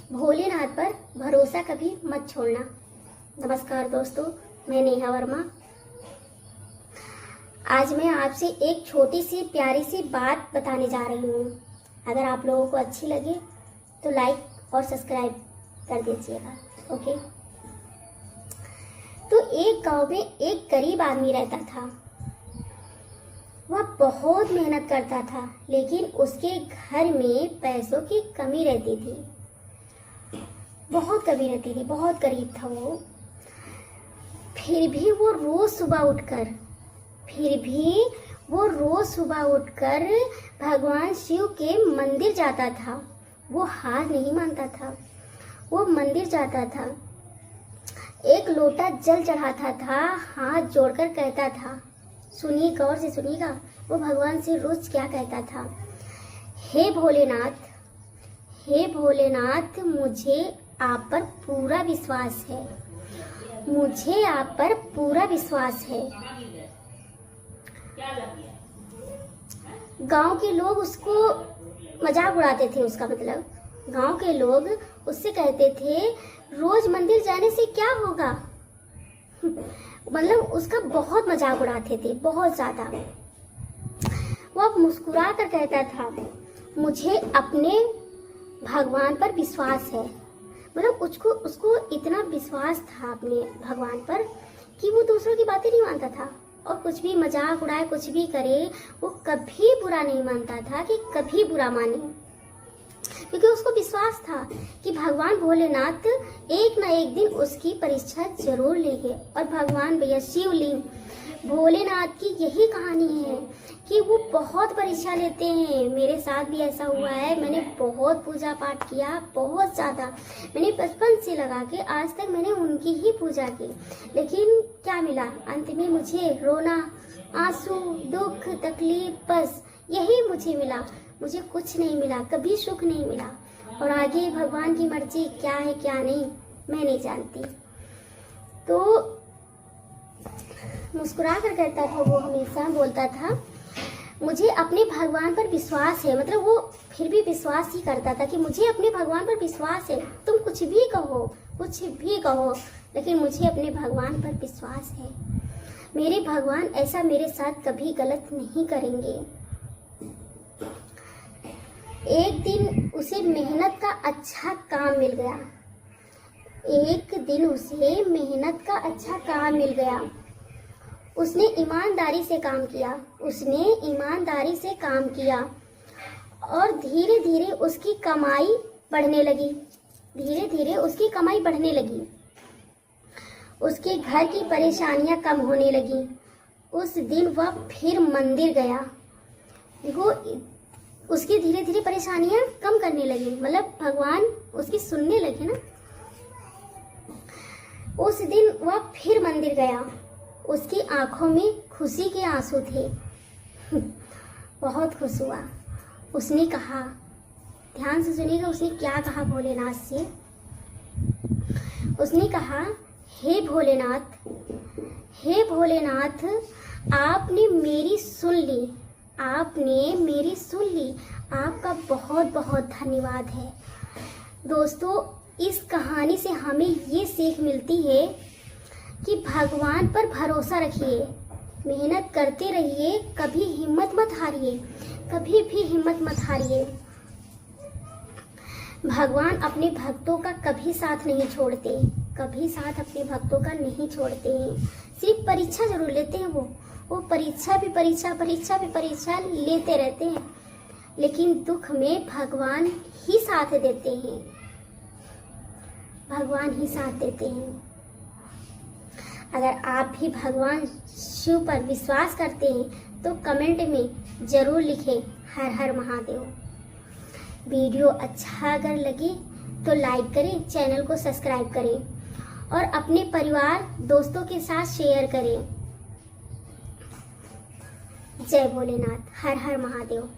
भोलेनाथ पर भरोसा कभी मत छोड़ना। नमस्कार दोस्तों, मैं नेहा वर्मा। आज मैं आपसे एक छोटी सी प्यारी सी बात बताने जा रही हूँ। अगर आप लोगों को अच्छी लगे तो लाइक और सब्सक्राइब कर दीजिएगा। ओके। तो एक गांव में एक गरीब आदमी रहता था। वह बहुत मेहनत करता था, लेकिन उसके घर में पैसों की कमी रहती थी। बहुत कमी रहती थी, बहुत गरीब था वो। फिर भी वो रोज सुबह उठकर भगवान शिव के मंदिर जाता था। वो हार नहीं मानता था, वो मंदिर जाता था, एक लोटा जल चढ़ाता था, हाथ जोड़कर कहता था, सुनिए, गौर से सुनिएगा, वो भगवान से रोज क्या कहता था। हे भोलेनाथ, मुझे आप पर पूरा विश्वास है, मुझे आप पर पूरा विश्वास है। गांव के लोग उसको मजाक उड़ाते थे। उसका मतलब गांव के लोग उससे कहते थे, रोज मंदिर जाने से क्या होगा। मतलब उसका बहुत मजाक उड़ाते थे, बहुत ज्यादा। वो अब मुस्कुरा कर कहता था, मुझे अपने भगवान पर विश्वास है। मतलब उसको इतना विश्वास था अपने भगवान पर कि वो दूसरों की बातें नहीं मानता था, और कुछ भी मजाक उड़ाए, कुछ भी करे, वो कभी बुरा नहीं मानता था कि कभी बुरा माने, क्योंकि उसको विश्वास था कि भगवान भोलेनाथ एक ना एक दिन उसकी परीक्षा जरूर लेंगे। और भगवान भैया शिवलिंग भोलेनाथ की यही कहानी है कि वो बहुत परीक्षा लेते हैं। मेरे साथ भी ऐसा हुआ है। मैंने बहुत पूजा पाठ किया, बहुत ज़्यादा। मैंने बचपन से लगा के आज तक मैंने उनकी ही पूजा की, लेकिन क्या मिला? अंत में मुझे रोना, आंसू, दुख, तकलीफ, बस यही मुझे मिला। मुझे कुछ नहीं मिला, कभी सुख नहीं मिला। और आगे भगवान की मर्जी क्या है क्या नहीं, मैं नहीं जानती। तो मुस्कुरा कर कहता था, वो हमेशा बोलता था, मुझे अपने भगवान पर विश्वास है। मतलब वो फिर भी विश्वास ही करता था कि मुझे अपने भगवान पर विश्वास है। तुम कुछ भी कहो, लेकिन मुझे अपने भगवान पर विश्वास है। मेरे भगवान ऐसा मेरे साथ कभी गलत नहीं करेंगे। एक दिन उसे मेहनत का अच्छा काम मिल गया। उसने ईमानदारी से काम किया और धीरे धीरे उसकी कमाई बढ़ने लगी। उसके घर की परेशानियां कम होने लगी। उस दिन वह फिर मंदिर गया। देखो, उसकी धीरे धीरे परेशानियां कम करने लगी, मतलब भगवान उसकी सुनने लगे ना। उस दिन वह फिर मंदिर गया। उसकी आंखों में खुशी के आंसू थे। बहुत खुश हुआ। उसने कहा, ध्यान से सुनिएगा, उसने क्या कहा भोलेनाथ से। उसने कहा, हे भोलेनाथ, आपने मेरी सुन ली। आपका बहुत बहुत धन्यवाद है। दोस्तों, इस कहानी से हमें ये सीख मिलती है कि भगवान पर भरोसा रखिए, मेहनत करते रहिए, कभी भी हिम्मत मत हारिए। भगवान अपने भक्तों का कभी साथ नहीं छोड़ते, सिर्फ परीक्षा जरूर लेते हैं। वो परीक्षा पे परीक्षा लेते रहते हैं, लेकिन दुख में भगवान ही साथ देते हैं। अगर आप भी भगवान शिव पर विश्वास करते हैं तो कमेंट में जरूर लिखें, हर हर महादेव। वीडियो अच्छा अगर लगे तो लाइक करें, चैनल को सब्सक्राइब करें और अपने परिवार दोस्तों के साथ शेयर करें। जय भोलेनाथ, हर हर महादेव।